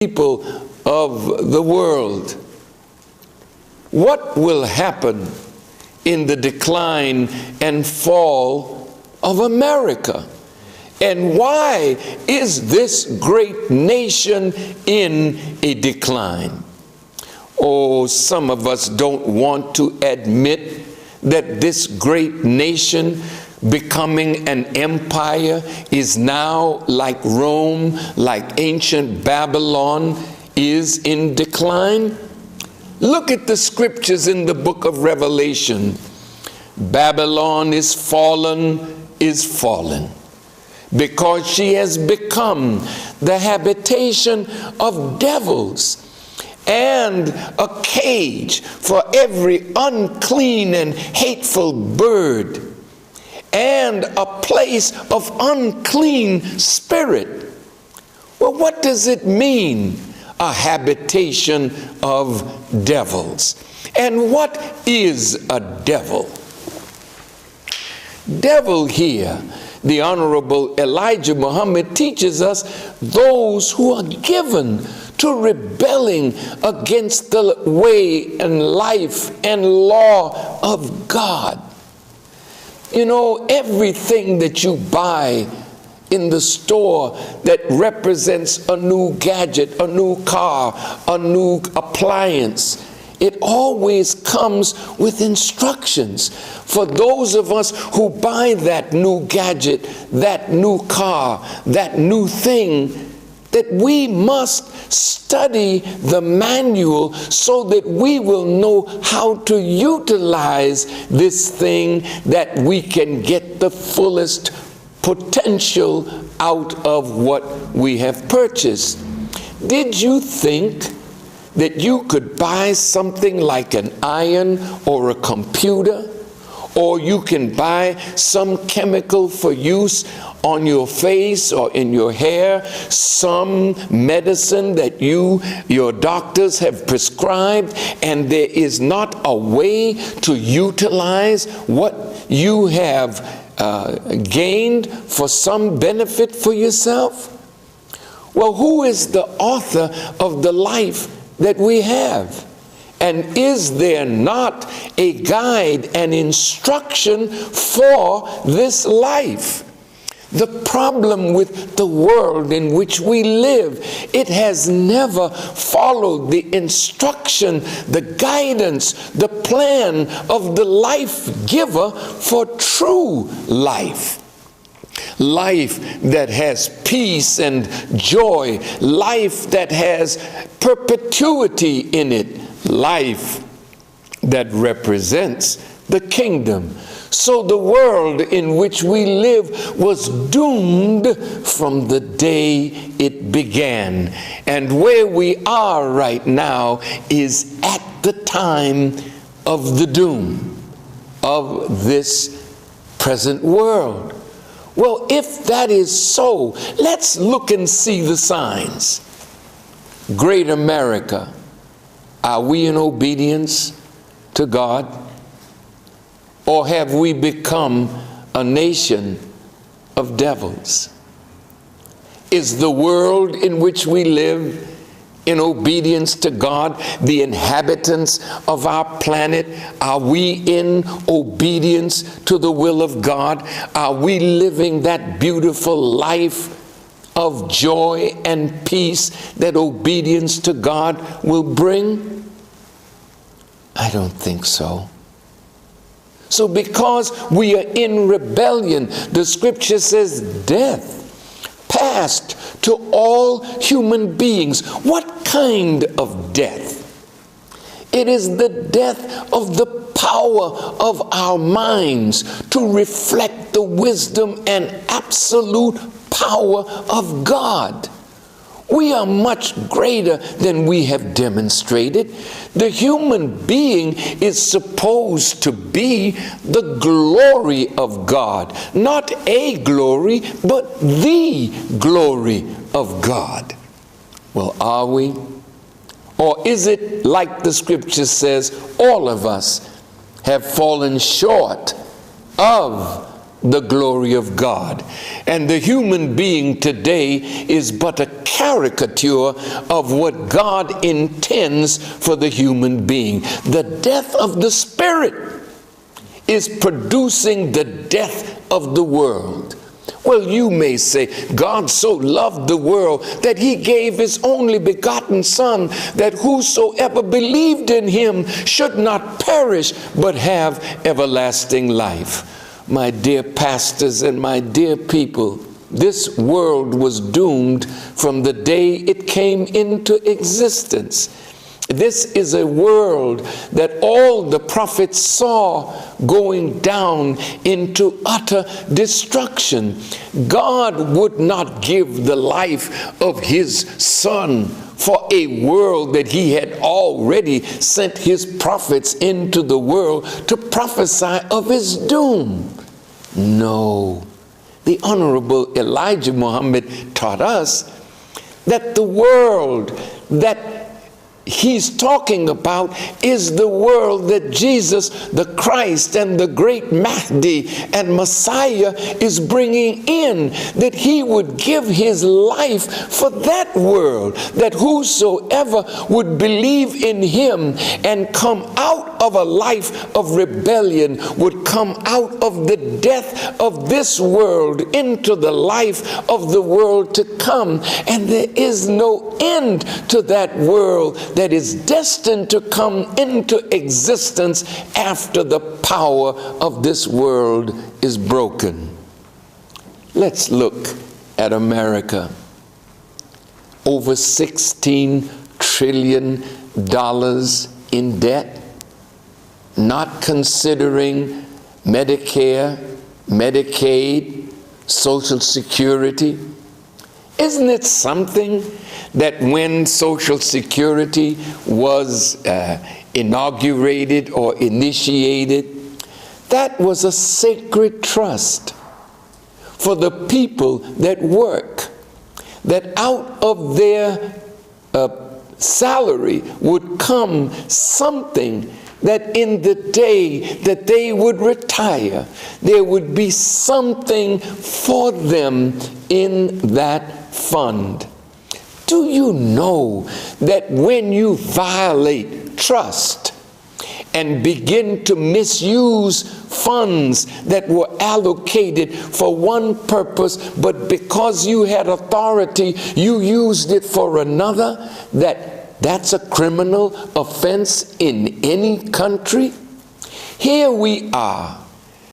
people of the world. What will happen in the decline and fall of America? And why is this great nation in a decline? Oh, some of us don't want to admit that this great nation becoming an empire is now like Rome, like ancient Babylon, is in decline. Look at the scriptures in the book of Revelation. Babylon is fallen, because she has become the habitation of devils and a cage for every unclean and hateful bird, and a place of unclean spirit. Well, what does it mean, a habitation of devils? And what is a devil? Devil here, the Honorable Elijah Muhammad teaches us those who are given to rebelling against the way and life and law of God. You know, everything that you buy in the store that represents a new gadget, a new car, a new appliance, it always comes with instructions for those of us who buy that new gadget, that new car, that new thing, that we must study the manual so that we will know how to utilize this thing, that we can get the fullest potential out of what we have purchased. Did you think that you could buy something like an iron or a computer, or you can buy some chemical for use on your face or in your hair, some medicine that your doctors have prescribed, and there is not a way to utilize what you have gained for some benefit for yourself? Well, who is the author of the life that we have? And is there not a guide and instruction for this life? The problem with the world in which we live, it has never followed the instruction, the guidance, the plan of the life giver for true life. Life that has peace and joy, life that has perpetuity in it, life that represents the kingdom. So the world in which we live was doomed from the day it began. And where we are right now is at the time of the doom of this present world. Well, if that is so, let's look and see the signs. Great America, are we in obedience to God? Or have we become a nation of devils? Is the world in which we live in obedience to God? The inhabitants of our planet, are we in obedience to the will of God? Are we living that beautiful life of joy and peace that obedience to God will bring? I don't think so. So because we are in rebellion, the scripture says death passed to all human beings. What kind of death? It is the death of the power of our minds to reflect the wisdom and absolute power of God. We are much greater than we have demonstrated. The human being is supposed to be the glory of God. Not a glory, but the glory of God. Well, are we? Or is it like the scripture says, all of us have fallen short of the glory of God. And the human being today is but a caricature of what God intends for the human being. The death of the spirit is producing the death of the world. Well, you may say, God so loved the world that he gave his only begotten Son, that whosoever believed in him should not perish, but have everlasting life. My dear pastors and my dear people, this world was doomed from the day it came into existence. This is a world that all the prophets saw going down into utter destruction. God would not give the life of his Son for a world that he had already sent his prophets into the world to prophesy of his doom. No. The Honorable Elijah Muhammad taught us that the world that he's talking about is the world that Jesus, the Christ, and the great Mahdi and Messiah is bringing in, that he would give his life for that world, that whosoever would believe in him and come out of a life of rebellion would come out of the death of this world into the life of the world to come. And there is no end to that world that is destined to come into existence after the power of this world is broken. Let's look at America. Over $16 trillion in debt, not considering Medicare, Medicaid, Social Security. Isn't it something that when Social Security was inaugurated or initiated, that was a sacred trust for the people that work, that out of their salary would come something that in the day that they would retire, there would be something for them in that fund. Do you know that when you violate trust and begin to misuse funds that were allocated for one purpose, but because you had authority, you used it for another, that's a criminal offense in any country? Here we are